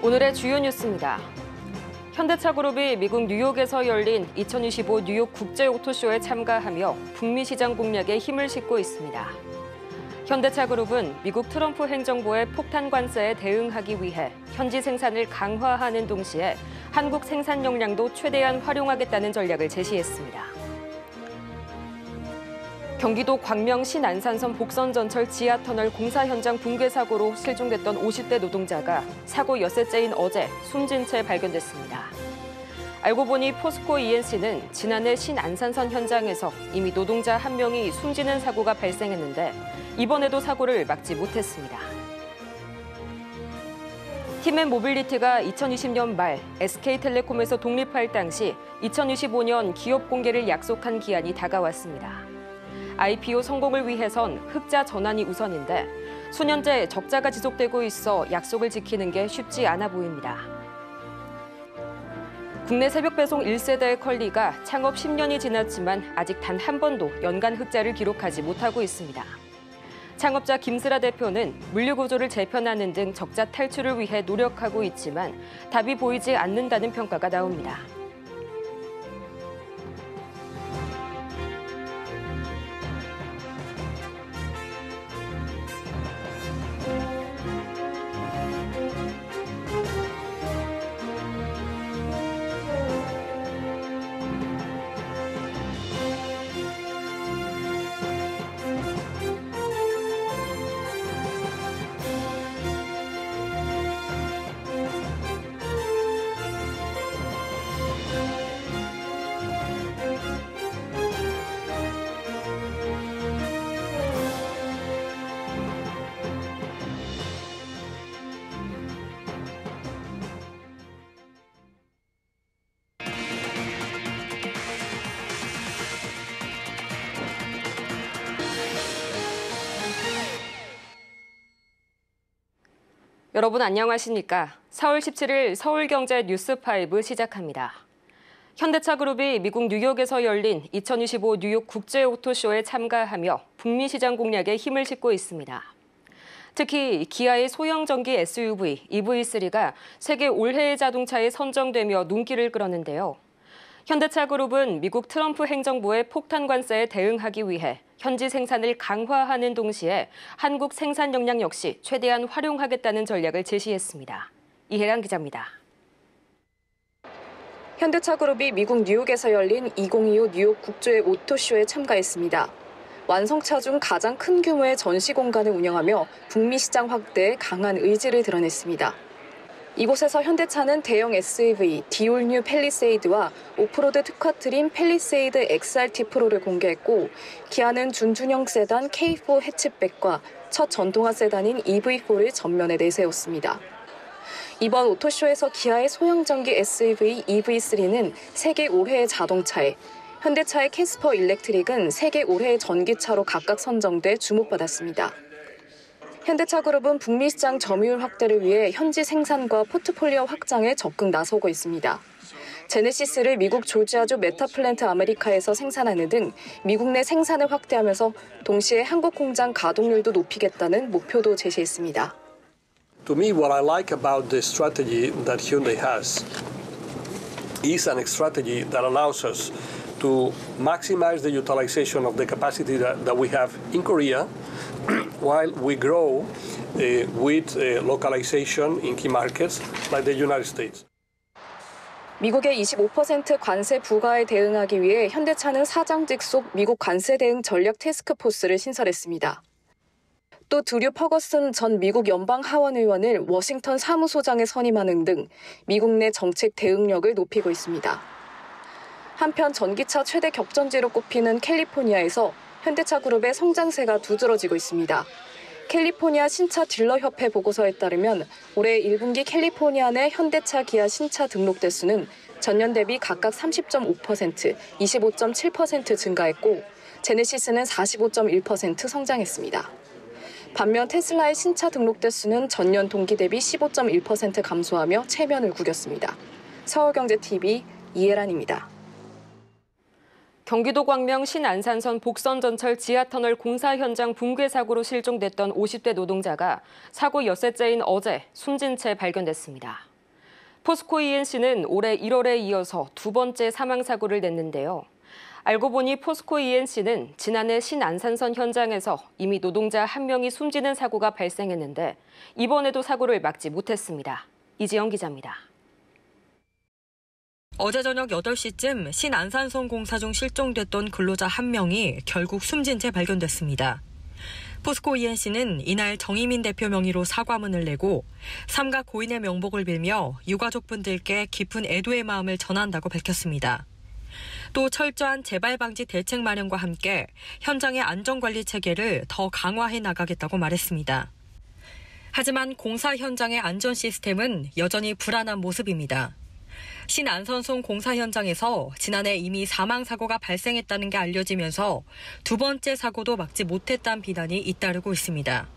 오늘의 주요 뉴스입니다. 현대차 그룹이 미국 뉴욕에서 열린 2025 뉴욕 국제 오토쇼에 참가하며 북미 시장 공략에 힘을 싣고 있습니다. 현대차 그룹은 미국 트럼프 행정부의 폭탄 관세에 대응하기 위해 현지 생산을 강화하는 동시에 한국 생산 역량도 최대한 활용하겠다는 전략을 제시했습니다. 경기도 광명 신안산선 복선전철 지하터널 공사 현장 붕괴 사고로 실종됐던 50대 노동자가 사고 엿새째인 어제 숨진 채 발견됐습니다. 알고 보니 포스코 ENC는 지난해 신안산선 현장에서 이미 노동자 한 명이 숨지는 사고가 발생했는데 이번에도 사고를 막지 못했습니다. 팀앤 모빌리티가 2020년 말 SK텔레콤에서 독립할 당시 2025년 기업 공개를 약속한 기한이 다가왔습니다. IPO 성공을 위해선 흑자 전환이 우선인데 수년째 적자가 지속되고 있어 약속을 지키는 게 쉽지 않아 보입니다. 국내 새벽 배송 1세대의 컬리가 창업 10년이 지났지만 아직 단 한 번도 연간 흑자를 기록하지 못하고 있습니다. 창업자 김슬아 대표는 물류 구조를 재편하는 등 적자 탈출을 위해 노력하고 있지만 답이 보이지 않는다는 평가가 나옵니다. 여러분 안녕하십니까? 4월 17일 서울경제 뉴스5 시작합니다. 현대차 그룹이 미국 뉴욕에서 열린 2025 뉴욕 국제 오토쇼에 참가하며 북미 시장 공략에 힘을 싣고 있습니다. 특히 기아의 소형 전기 SUV EV3가 세계 올해의 자동차에 선정되며 눈길을 끌었는데요. 현대차 그룹은 미국 트럼프 행정부의 폭탄 관세에 대응하기 위해 현지 생산을 강화하는 동시에 한국 생산 역량 역시 최대한 활용하겠다는 전략을 제시했습니다. 이혜란 기자입니다. 현대차 그룹이 미국 뉴욕에서 열린 2025 뉴욕 국제 오토쇼에 참가했습니다. 완성차 중 가장 큰 규모의 전시 공간을 운영하며 북미 시장 확대에 강한 의지를 드러냈습니다. 이곳에서 현대차는 대형 SUV 디올뉴 팰리세이드와 오프로드 특화트림 팰리세이드 XRT 프로를 공개했고 기아는 준중형 세단 K4 해치백과 첫 전동화 세단인 EV4를 전면에 내세웠습니다. 이번 오토쇼에서 기아의 소형 전기 SUV EV3는 세계 올해의 자동차에, 현대차의 캐스퍼 일렉트릭은 세계 올해의 전기차로 각각 선정돼 주목받았습니다. 현대차 그룹은 북미 시장 점유율 확대를 위해 현지 생산과 포트폴리오 확장에 적극 나서고 있습니다. 제네시스를 미국 조지아주 메타플랜트 아메리카에서 생산하는 등 미국 내 생산을 확대하면서 동시에 한국 공장 가동률도 높이겠다는 목표도 제시했습니다. To me, what I like about the strategy that Hyundai has is a strategy that allows us to maximize the utilization of the capacity that we have in Korea while we grow with localization in key markets like the United States. 미국의 25% 관세 부과에 대응하기 위해 현대차는 사장직 속 미국 관세 대응 전략 태스크포스를 신설했습니다. 또 드류 퍼거슨 전 미국 연방 하원 의원을 워싱턴 사무소장에 선임하는 등 미국 내 정책 대응력을 높이고 있습니다. 한편 전기차 최대 격전지로 꼽히는 캘리포니아에서 현대차 그룹의 성장세가 두드러지고 있습니다. 캘리포니아 신차 딜러협회 보고서에 따르면 올해 1분기 캘리포니아 내 현대차 기아 신차 등록 대수는 전년 대비 각각 30.5%, 25.7% 증가했고 제네시스는 45.1% 성장했습니다. 반면 테슬라의 신차 등록 대수는 전년 동기 대비 15.1% 감소하며 체면을 구겼습니다. 서울경제TV 이혜란입니다. 경기도 광명 신안산선 복선전철 지하터널 공사 현장 붕괴 사고로 실종됐던 50대 노동자가 사고 엿새째인 어제 숨진 채 발견됐습니다. 포스코 ENC는 올해 1월에 이어서 두 번째 사망 사고를 냈는데요. 알고 보니 포스코 ENC는 지난해 신안산선 현장에서 이미 노동자 한 명이 숨지는 사고가 발생했는데 이번에도 사고를 막지 못했습니다. 이지영 기자입니다. 어제 저녁 8시쯤 신안산선 공사 중 실종됐던 근로자 한 명이 결국 숨진 채 발견됐습니다. 포스코 ENC는 이날 정의민 대표 명의로 사과문을 내고 삼가 고인의 명복을 빌며 유가족분들께 깊은 애도의 마음을 전한다고 밝혔습니다. 또 철저한 재발 방지 대책 마련과 함께 현장의 안전관리 체계를 더 강화해 나가겠다고 말했습니다. 하지만 공사 현장의 안전 시스템은 여전히 불안한 모습입니다. 신안산선 공사 현장에서 지난해 이미 사망 사고가 발생했다는 게 알려지면서 두 번째 사고도 막지 못했다는 비난이 잇따르고 있습니다.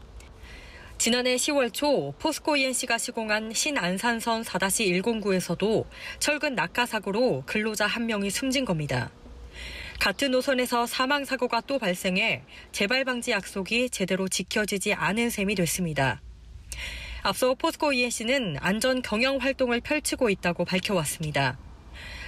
지난해 10월 초 포스코 ENC가 시공한 신안산선 4-109에서도 철근 낙하 사고로 근로자 한 명이 숨진 겁니다. 같은 노선에서 사망 사고가 또 발생해 재발 방지 약속이 제대로 지켜지지 않은 셈이 됐습니다. 앞서 포스코 ENC는 안전 경영 활동을 펼치고 있다고 밝혀왔습니다.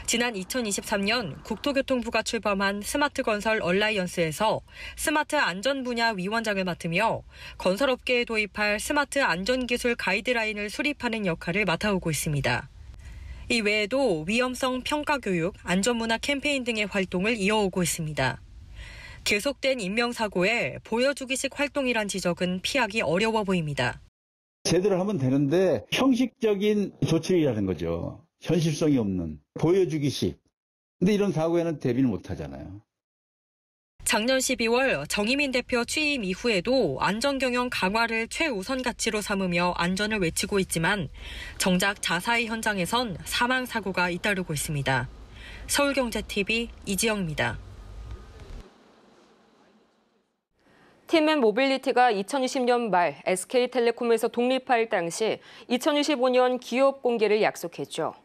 지난 2023년 국토교통부가 출범한 스마트건설 얼라이언스에서 스마트 안전 분야 위원장을 맡으며 건설업계에 도입할 스마트 안전기술 가이드라인을 수립하는 역할을 맡아오고 있습니다. 이 외에도 위험성 평가 교육, 안전문화 캠페인 등의 활동을 이어오고 있습니다. 계속된 인명사고에 보여주기식 활동이란 지적은 피하기 어려워 보입니다. 제대로 하면 되는데 형식적인 조치라는 거죠. 현실성이 없는, 보여주기식. 근데 이런 사고에는 대비를 못하잖아요. 작년 12월 정의민 대표 취임 이후에도 안전경영 강화를 최우선 가치로 삼으며 안전을 외치고 있지만 정작 자사의 현장에선 사망 사고가 잇따르고 있습니다. 서울경제TV 이지영입니다. 팀앤 모빌리티가 2020년 말 SK텔레콤에서 독립할 당시 2025년 기업 공개를 약속했죠.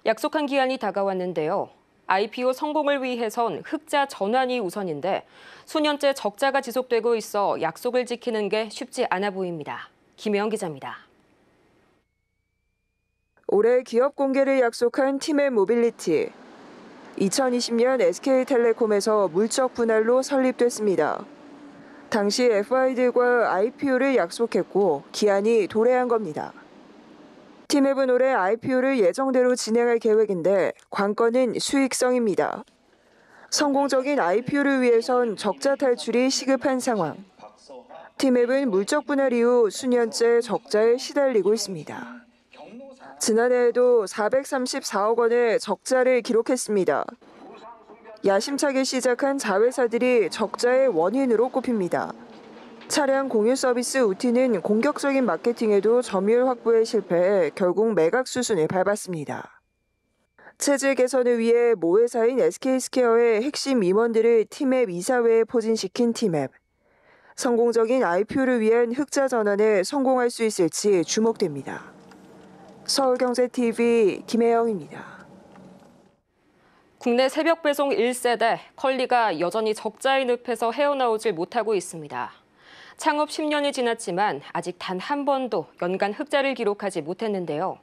약속한 기한이 다가왔는데요. IPO 성공을 위해선 흑자 전환이 우선인데 수년째 적자가 지속되고 있어 약속을 지키는 게 쉽지 않아 보입니다. 김혜영 기자입니다. 올해 기업 공개를 약속한 팀앤 모빌리티. 2020년 SK텔레콤에서 물적 분할로 설립됐습니다. 당시 FI들과 IPO를 약속했고 기한이 도래한 겁니다. 팀앱은 올해 IPO를 예정대로 진행할 계획인데 관건은 수익성입니다. 성공적인 IPO를 위해선 적자 탈출이 시급한 상황. 팀앱은 물적 분할 이후 수년째 적자에 시달리고 있습니다. 지난해에도 434억 원의 적자를 기록했습니다. 야심차게 시작한 자회사들이 적자의 원인으로 꼽힙니다. 차량 공유 서비스 우티는 공격적인 마케팅에도 점유율 확보에 실패해 결국 매각 수순을 밟았습니다. 체질 개선을 위해 모회사인 SK스퀘어의 핵심 임원들을 팀앱 이사회에 포진시킨 팀앱. 성공적인 IPO를 위한 흑자 전환에 성공할 수 있을지 주목됩니다. 서울경제TV 김혜영입니다. 국내 새벽 배송 1세대 컬리가 여전히 적자의 늪에서 헤어나오질 못하고 있습니다. 창업 10년이 지났지만 아직 단 한 번도 연간 흑자를 기록하지 못했는데요.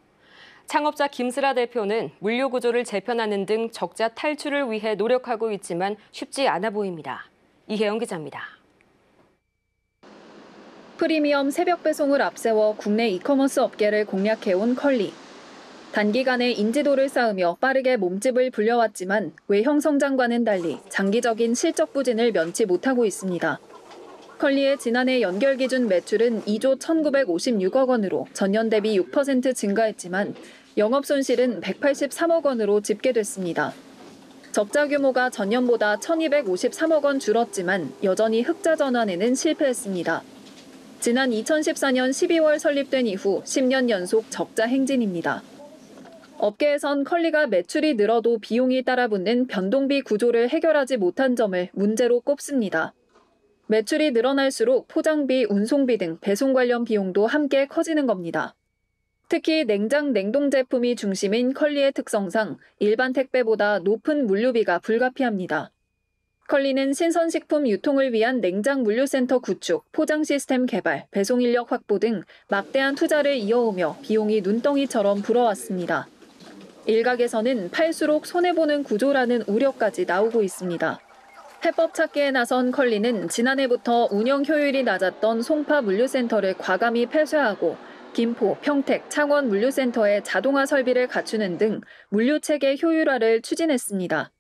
창업자 김슬아 대표는 물류 구조를 재편하는 등 적자 탈출을 위해 노력하고 있지만 쉽지 않아 보입니다. 이혜영 기자입니다. 프리미엄 새벽 배송을 앞세워 국내 이커머스 업계를 공략해온 컬리. 단기간에 인지도를 쌓으며 빠르게 몸집을 불려왔지만 외형 성장과는 달리 장기적인 실적 부진을 면치 못하고 있습니다. 컬리의 지난해 연결 기준 매출은 2조 1,956억 원으로 전년 대비 6% 증가했지만 영업 손실은 183억 원으로 집계됐습니다. 적자 규모가 전년보다 1,253억 원 줄었지만 여전히 흑자 전환에는 실패했습니다. 지난 2014년 12월 설립된 이후 10년 연속 적자 행진입니다. 업계에선 컬리가 매출이 늘어도 비용이 따라붙는 변동비 구조를 해결하지 못한 점을 문제로 꼽습니다. 매출이 늘어날수록 포장비, 운송비 등 배송 관련 비용도 함께 커지는 겁니다. 특히 냉장, 냉동 제품이 중심인 컬리의 특성상 일반 택배보다 높은 물류비가 불가피합니다. 컬리는 신선식품 유통을 위한 냉장 물류센터 구축, 포장 시스템 개발, 배송 인력 확보 등 막대한 투자를 이어오며 비용이 눈덩이처럼 불어왔습니다. 일각에서는 팔수록 손해보는 구조라는 우려까지 나오고 있습니다. 해법 찾기에 나선 컬리는 지난해부터 운영 효율이 낮았던 송파 물류센터를 과감히 폐쇄하고 김포, 평택, 창원 물류센터에 자동화 설비를 갖추는 등 물류체계 효율화를 추진했습니다.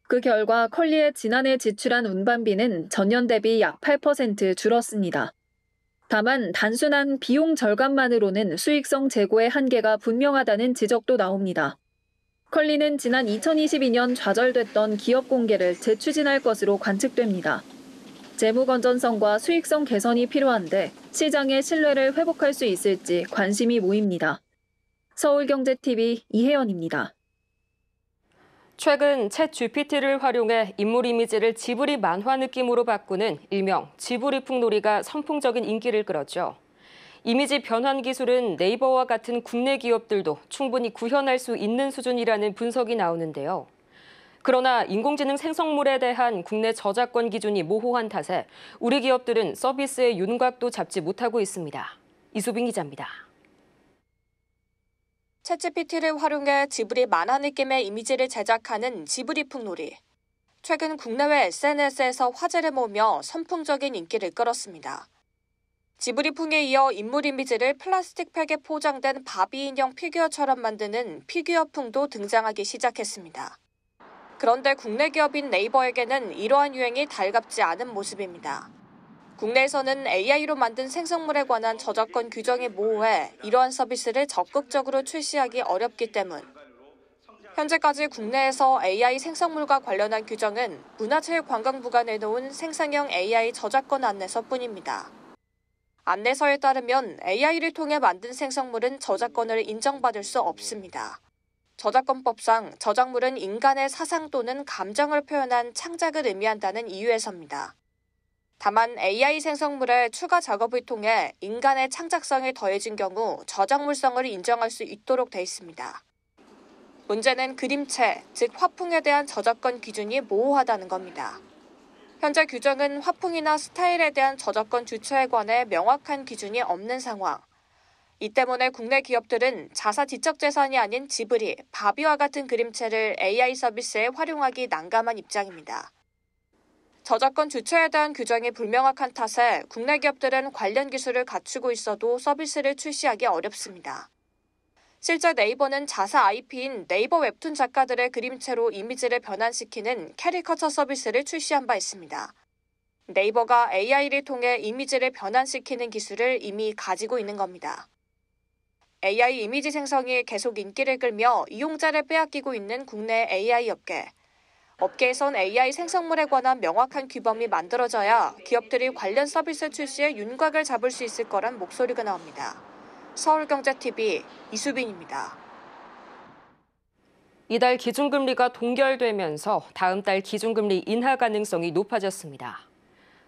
그 결과 컬리의 지난해 지출한 운반비는 전년 대비 약 8% 줄었습니다. 다만 단순한 비용 절감만으로는 수익성 제고의 한계가 분명하다는 지적도 나옵니다. 컬리는 지난 2022년 좌절됐던 기업 공개를 재추진할 것으로 관측됩니다. 재무 건전성과 수익성 개선이 필요한데 시장의 신뢰를 회복할 수 있을지 관심이 모입니다. 서울경제TV 이혜연입니다. 최근 챗 GPT를 활용해 인물 이미지를 지브리 만화 느낌으로 바꾸는 일명 지브리 풍놀이가 선풍적인 인기를 끌었죠. 이미지 변환 기술은 네이버와 같은 국내 기업들도 충분히 구현할 수 있는 수준이라는 분석이 나오는데요. 그러나 인공지능 생성물에 대한 국내 저작권 기준이 모호한 탓에 우리 기업들은 서비스의 윤곽도 잡지 못하고 있습니다. 이수빈 기자입니다. 챗GPT를 활용해 지브리 만화 느낌의 이미지를 제작하는 지브리 풍놀이. 최근 국내외 SNS에서 화제를 모으며 선풍적인 인기를 끌었습니다. 지브리풍에 이어 인물 이미지를 플라스틱 팩에 포장된 바비 인형 피규어처럼 만드는 피규어풍도 등장하기 시작했습니다. 그런데 국내 기업인 네이버에게는 이러한 유행이 달갑지 않은 모습입니다. 국내에서는 AI로 만든 생성물에 관한 저작권 규정이 모호해 이러한 서비스를 적극적으로 출시하기 어렵기 때문. 현재까지 국내에서 AI 생성물과 관련한 규정은 문화체육관광부가 내놓은 생산형 AI 저작권 안내서뿐입니다. 안내서에 따르면 AI를 통해 만든 생성물은 저작권을 인정받을 수 없습니다. 저작권법상 저작물은 인간의 사상 또는 감정을 표현한 창작을 의미한다는 이유에서입니다. 다만 AI 생성물의 추가 작업을 통해 인간의 창작성이 더해진 경우 저작물성을 인정할 수 있도록 돼 있습니다. 문제는 그림체, 즉 화풍에 대한 저작권 기준이 모호하다는 겁니다. 현재 규정은 화풍이나 스타일에 대한 저작권 주체에 관해 명확한 기준이 없는 상황. 이 때문에 국내 기업들은 자사 지적재산이 아닌 지브리, 바비와 같은 그림체를 AI 서비스에 활용하기 난감한 입장입니다. 저작권 주체에 대한 규정이 불명확한 탓에 국내 기업들은 관련 기술을 갖추고 있어도 서비스를 출시하기 어렵습니다. 실제 네이버는 자사 IP인 네이버 웹툰 작가들의 그림체로 이미지를 변환시키는 캐리커처 서비스를 출시한 바 있습니다. 네이버가 AI를 통해 이미지를 변환시키는 기술을 이미 가지고 있는 겁니다. AI 이미지 생성이 계속 인기를 끌며 이용자를 빼앗기고 있는 국내 AI 업계. 업계에선 AI 생성물에 관한 명확한 규범이 만들어져야 기업들이 관련 서비스 출시에 윤곽을 잡을 수 있을 거란 목소리가 나옵니다. 서울경제TV 이수빈입니다. 이달 기준금리가 동결되면서 다음 달 기준금리 인하 가능성이 높아졌습니다.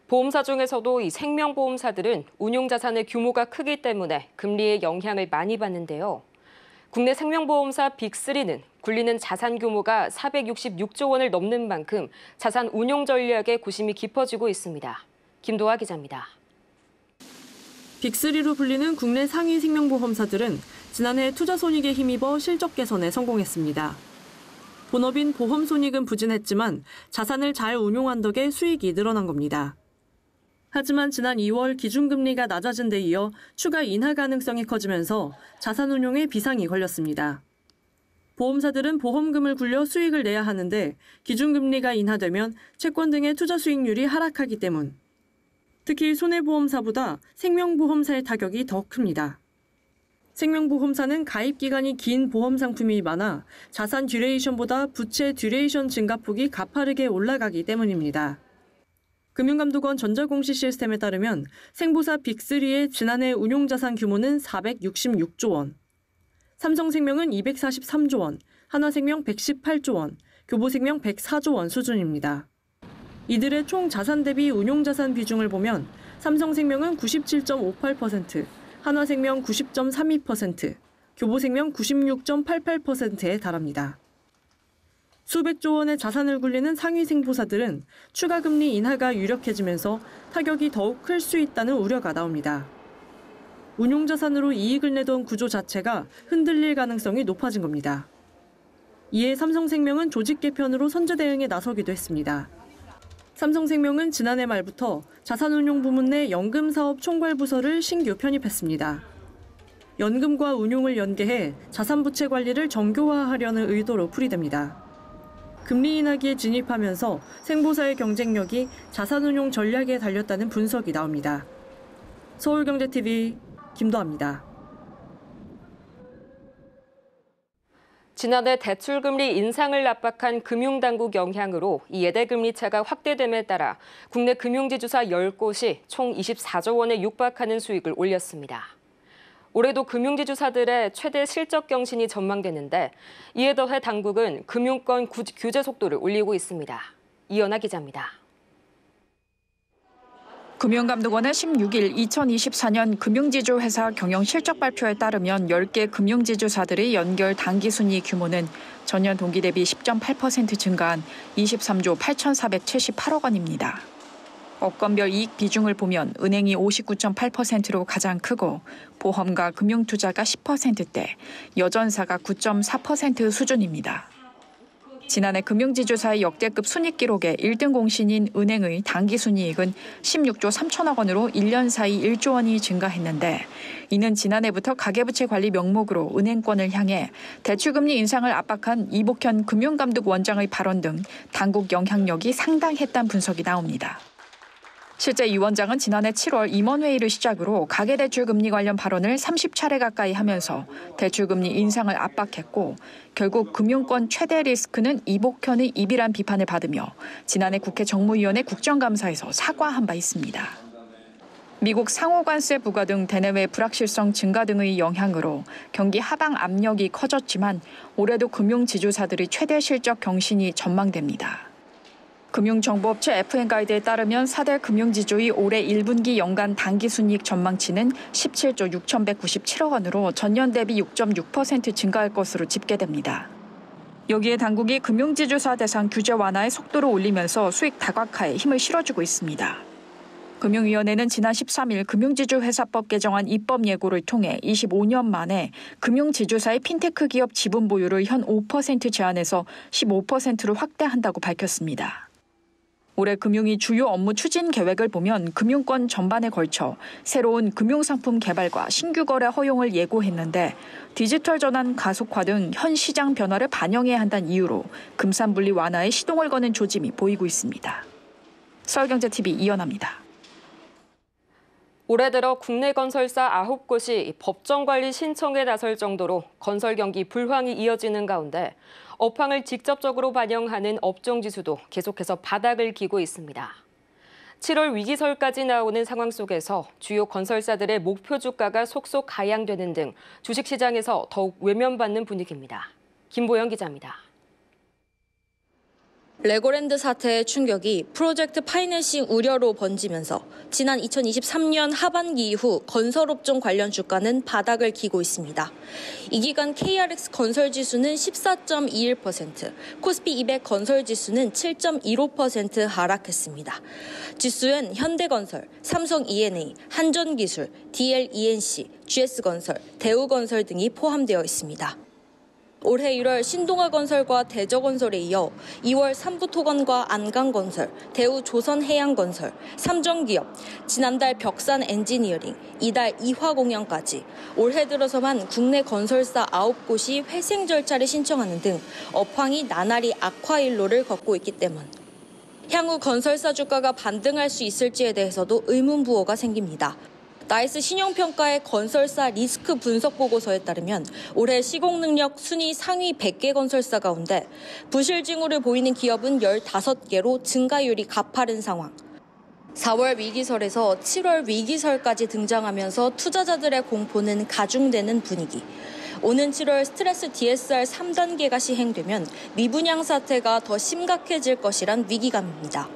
보험사 중에서도 이 생명보험사들은 운용자산의 규모가 크기 때문에 금리의 영향을 많이 받는데요. 국내 생명보험사 빅3는 굴리는 자산 규모가 466조 원을 넘는 만큼 자산 운용 전략에 고심이 깊어지고 있습니다. 김도하 기자입니다. 빅3로 불리는 국내 상위 생명보험사들은 지난해 투자 손익에 힘입어 실적 개선에 성공했습니다. 본업인 보험 손익은 부진했지만 자산을 잘 운용한 덕에 수익이 늘어난 겁니다. 하지만 지난 2월 기준금리가 낮아진 데 이어 추가 인하 가능성이 커지면서 자산 운용에 비상이 걸렸습니다. 보험사들은 보험금을 굴려 수익을 내야 하는데 기준금리가 인하되면 채권 등의 투자 수익률이 하락하기 때문. 특히 손해보험사보다 생명보험사의 타격이 더 큽니다. 생명보험사는 가입 기간이 긴 보험 상품이 많아 자산 듀레이션보다 부채 듀레이션 증가폭이 가파르게 올라가기 때문입니다. 금융감독원 전자공시 시스템에 따르면 생보사 빅3의 지난해 운용자산 규모는 466조 원, 삼성생명은 243조 원, 한화생명 118조 원, 교보생명 104조 원 수준입니다. 이들의 총 자산 대비 운용자산 비중을 보면 삼성생명은 97.58%, 한화생명 90.32%, 교보생명 96.88%에 달합니다. 수백조 원의 자산을 굴리는 상위 생보사들은 추가 금리 인하가 유력해지면서 타격이 더욱 클 수 있다는 우려가 나옵니다. 운용자산으로 이익을 내던 구조 자체가 흔들릴 가능성이 높아진 겁니다. 이에 삼성생명은 조직 개편으로 선제 대응에 나서기도 했습니다. 삼성생명은 지난해 말부터 자산운용 부문 내 연금사업 총괄부서를 신규 편입했습니다. 연금과 운용을 연계해 자산부채 관리를 정교화하려는 의도로 풀이됩니다. 금리 인하기에 진입하면서 생보사의 경쟁력이 자산운용 전략에 달렸다는 분석이 나옵니다. 서울경제TV 김도아입니다. 지난해 대출금리 인상을 압박한 금융당국 영향으로 이 예대금리 차가 확대됨에 따라 국내 금융지주사 10곳이 총 24조 원에 육박하는 수익을 올렸습니다. 올해도 금융지주사들의 최대 실적 경신이 전망되는데 이에 더해 당국은 금융권 규제 속도를 올리고 있습니다. 이연아 기자입니다. 금융감독원은 16일 2024년 금융지주회사 경영실적 발표에 따르면 10개 금융지주사들의 연결 당기순이익 규모는 전년 동기 대비 10.8% 증가한 23조 8,478억 원입니다. 업권별 이익 비중을 보면 은행이 59.8%로 가장 크고 보험과 금융투자가 10%대, 여전사가 9.4% 수준입니다. 지난해 금융지주사의 역대급 순이익 기록에 1등 공신인 은행의 당기순이익은 16조 3천억 원으로 1년 사이 1조 원이 증가했는데 이는 지난해부터 가계부채 관리 명목으로 은행권을 향해 대출금리 인상을 압박한 이복현 금융감독 원장의 발언 등 당국 영향력이 상당했다는 분석이 나옵니다. 실제 이 원장은 지난해 7월 임원회의를 시작으로 가계대출 금리 관련 발언을 30차례 가까이 하면서 대출금리 인상을 압박했고 결국 금융권 최대 리스크는 이복현의 입이란 비판을 받으며 지난해 국회 정무위원회 국정감사에서 사과한 바 있습니다. 미국 상호관세 부과 등 대내외 불확실성 증가 등의 영향으로 경기 하방 압력이 커졌지만 올해도 금융지주사들의 최대 실적 경신이 전망됩니다. 금융정보업체 FN가이드에 따르면 4대 금융지주의 올해 1분기 연간 당기순이익 전망치는 17조 6,197억 원으로 전년 대비 6.6% 증가할 것으로 집계됩니다. 여기에 당국이 금융지주사 대상 규제 완화의 속도를 올리면서 수익 다각화에 힘을 실어주고 있습니다. 금융위원회는 지난 13일 금융지주회사법 개정안 입법 예고를 통해 25년 만에 금융지주사의 핀테크 기업 지분 보유를 현 5% 제한해서 15%로 확대한다고 밝혔습니다. 올해 금융위 주요 업무 추진 계획을 보면 금융권 전반에 걸쳐 새로운 금융상품 개발과 신규 거래 허용을 예고했는데 디지털 전환 가속화 등 현 시장 변화를 반영해야 한다는 이유로 금산분리 완화에 시동을 거는 조짐이 보이고 있습니다. 서울경제TV 이연아입니다. 올해 들어 국내 건설사 9곳이 법정관리 신청에 나설 정도로 건설 경기 불황이 이어지는 가운데 업황을 직접적으로 반영하는 업종지수도 계속해서 바닥을 기고 있습니다. 7월 위기설까지 나오는 상황 속에서 주요 건설사들의 목표 주가가 속속 하향되는 등 주식시장에서 더욱 외면받는 분위기입니다. 김보영 기자입니다. 레고랜드 사태의 충격이 프로젝트 파이낸싱 우려로 번지면서 지난 2023년 하반기 이후 건설업종 관련 주가는 바닥을 기고 있습니다. 이 기간 KRX 건설지수는 14.21%, 코스피 200 건설지수는 7.15% 하락했습니다. 지수엔 현대건설, 삼성 E&A, 한전기술, DL-ENC, GS건설, 대우건설 등이 포함되어 있습니다. 올해 1월 신동아건설과 대저건설에 이어 2월 삼부토건과 안강건설, 대우조선해양건설, 삼정기업, 지난달 벽산엔지니어링, 이달 이화공영까지 올해 들어서만 국내 건설사 9곳이 회생 절차를 신청하는 등 업황이 나날이 악화일로를 걷고 있기 때문. 향후 건설사 주가가 반등할 수 있을지에 대해서도 의문부호가 생깁니다. 나이스 신용평가의 건설사 리스크 분석 보고서에 따르면 올해 시공능력 순위 상위 100개 건설사 가운데 부실 징후를 보이는 기업은 15개로 증가율이 가파른 상황. 4월 위기설에서 7월 위기설까지 등장하면서 투자자들의 공포는 가중되는 분위기. 오는 7월 스트레스 DSR 3단계가 시행되면 미분양 사태가 더 심각해질 것이란 위기감입니다.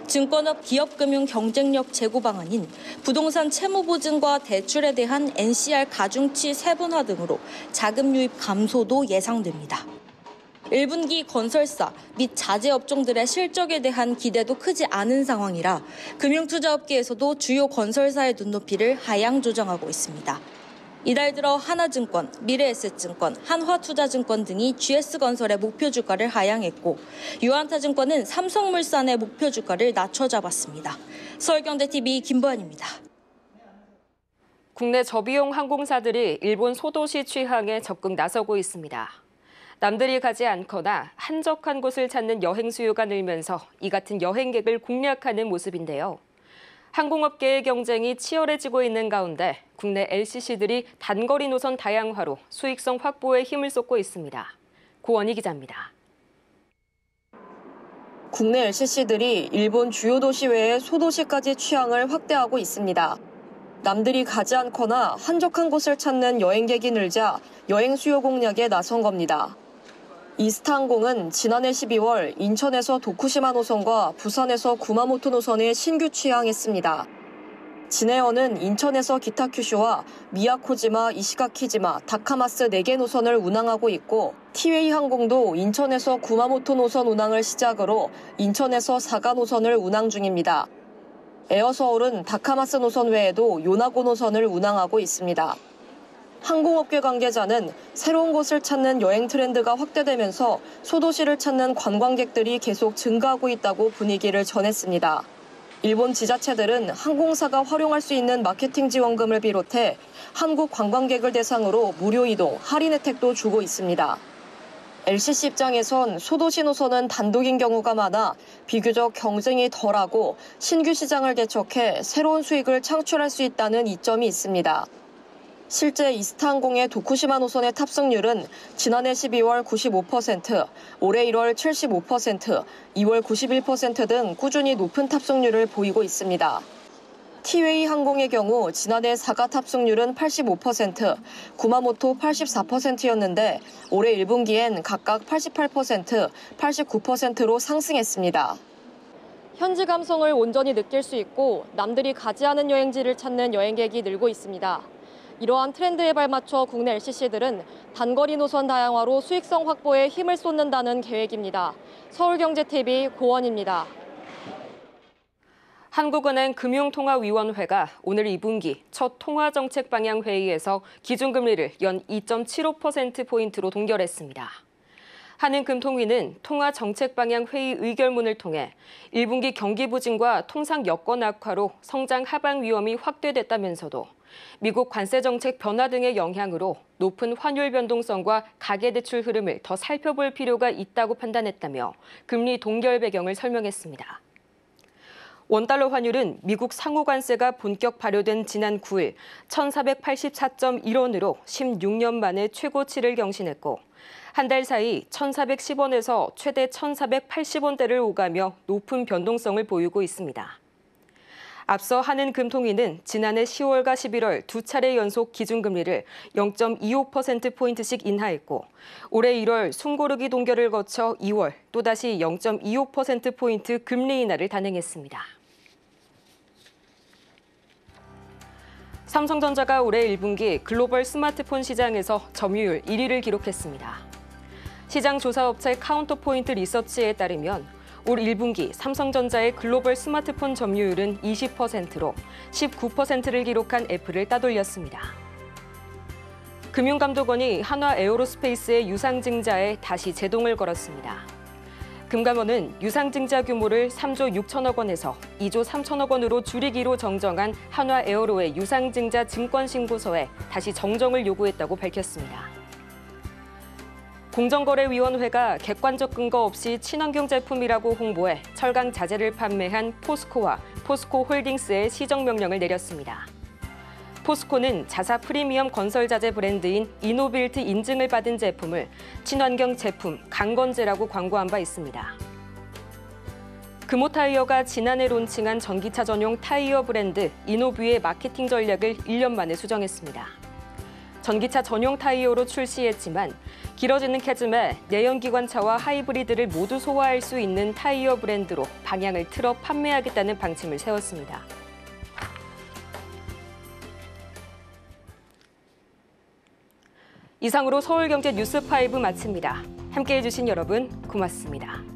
증권업 기업금융 경쟁력 제고 방안인 부동산 채무 보증과 대출에 대한 NCR 가중치 세분화 등으로 자금 유입 감소도 예상됩니다. 1분기 건설사 및 자재 업종들의 실적에 대한 기대도 크지 않은 상황이라 금융투자업계에서도 주요 건설사의 눈높이를 하향 조정하고 있습니다. 이달 들어 하나증권, 미래에셋증권, 한화투자증권 등이 GS건설의 목표 주가를 하향했고 유한타증권은 삼성물산의 목표 주가를 낮춰 잡았습니다. 서울경제TV 김보현입니다. 국내 저비용 항공사들이 일본 소도시 취항에 적극 나서고 있습니다. 남들이 가지 않거나 한적한 곳을 찾는 여행 수요가 늘면서 이 같은 여행객을 공략하는 모습인데요. 항공업계의 경쟁이 치열해지고 있는 가운데 국내 LCC들이 단거리 노선 다양화로 수익성 확보에 힘을 쏟고 있습니다. 고원희 기자입니다. 국내 LCC들이 일본 주요 도시 외에 소도시까지 취항을 확대하고 있습니다. 남들이 가지 않거나 한적한 곳을 찾는 여행객이 늘자 여행 수요 공략에 나선 겁니다. 이스타항공은 지난해 12월 인천에서 도쿠시마 노선과 부산에서 구마모토 노선에 신규 취항했습니다. 진에어는 인천에서 기타큐슈와 미야코지마, 이시가키지마, 다카마스 4개 노선을 운항하고 있고 티웨이 항공도 인천에서 구마모토 노선 운항을 시작으로 인천에서 사가 노선을 운항 중입니다. 에어서울은 다카마스 노선 외에도 요나고 노선을 운항하고 있습니다. 항공업계 관계자는 새로운 곳을 찾는 여행 트렌드가 확대되면서 소도시를 찾는 관광객들이 계속 증가하고 있다고 분위기를 전했습니다. 일본 지자체들은 항공사가 활용할 수 있는 마케팅 지원금을 비롯해 한국 관광객을 대상으로 무료 이동, 할인 혜택도 주고 있습니다. LCC 입장에선 소도시 노선은 단독인 경우가 많아 비교적 경쟁이 덜하고 신규 시장을 개척해 새로운 수익을 창출할 수 있다는 이점이 있습니다. 실제 이스타항공의 도쿠시마 노선의 탑승률은 지난해 12월 95%, 올해 1월 75%, 2월 91% 등 꾸준히 높은 탑승률을 보이고 있습니다. 티웨이 항공의 경우 지난해 사가 탑승률은 85%, 구마모토 84%였는데 올해 1분기엔 각각 88%, 89%로 상승했습니다. 현지 감성을 온전히 느낄 수 있고 남들이 가지 않은 여행지를 찾는 여행객이 늘고 있습니다. 이러한 트렌드에 발맞춰 국내 LCC들은 단거리 노선 다양화로 수익성 확보에 힘을 쏟는다는 계획입니다. 서울경제TV 고원입니다. 한국은행 금융통화위원회가 오늘 2분기 첫 통화정책 방향 회의에서 기준금리를 연 2.75%포인트로 동결했습니다. 한은금통위는 통화정책 방향 회의 의결문을 통해 1분기 경기 부진과 통상 여건 악화로 성장 하방 위험이 확대됐다면서도 미국 관세 정책 변화 등의 영향으로 높은 환율 변동성과 가계대출 흐름을 더 살펴볼 필요가 있다고 판단했다며 금리 동결 배경을 설명했습니다. 원달러 환율은 미국 상호 관세가 본격 발효된 지난 9일 1,484.1원으로 16년 만에 최고치를 경신했고 한 달 사이 1,410원에서 최대 1,480원대를 오가며 높은 변동성을 보이고 있습니다. 앞서 한은금통위는 지난해 10월과 11월 두 차례 연속 기준금리를 0.25%포인트씩 인하했고 올해 1월 숨고르기 동결을 거쳐 2월 또다시 0.25%포인트 금리 인하를 단행했습니다. 삼성전자가 올해 1분기 글로벌 스마트폰 시장에서 점유율 1위를 기록했습니다. 시장 조사업체 카운터포인트 리서치에 따르면 올 1분기 삼성전자의 글로벌 스마트폰 점유율은 20%로 19%를 기록한 애플을 따돌렸습니다. 금융감독원이 한화 에어로스페이스의 유상증자에 다시 제동을 걸었습니다. 금감원은 유상증자 규모를 3조 6천억 원에서 2조 3천억 원으로 줄이기로 정정한 한화 에어로의 유상증자 증권신고서에 다시 정정을 요구했다고 밝혔습니다. 공정거래위원회가 객관적 근거 없이 친환경 제품이라고 홍보해 철강 자재를 판매한 포스코와 포스코홀딩스의 시정명령을 내렸습니다. 포스코는 자사 프리미엄 건설 자재 브랜드인 이노빌트 인증을 받은 제품을 친환경 제품 강건재라고 광고한 바 있습니다. 금호타이어가 지난해 론칭한 전기차 전용 타이어 브랜드 이노뷰의 마케팅 전략을 1년 만에 수정했습니다. 전기차 전용 타이어로 출시했지만 길어지는 캐즘에 내연기관차와 하이브리드를 모두 소화할 수 있는 타이어 브랜드로 방향을 틀어 판매하겠다는 방침을 세웠습니다. 이상으로 서울경제 뉴스5 마칩니다. 함께해 주신 여러분 고맙습니다.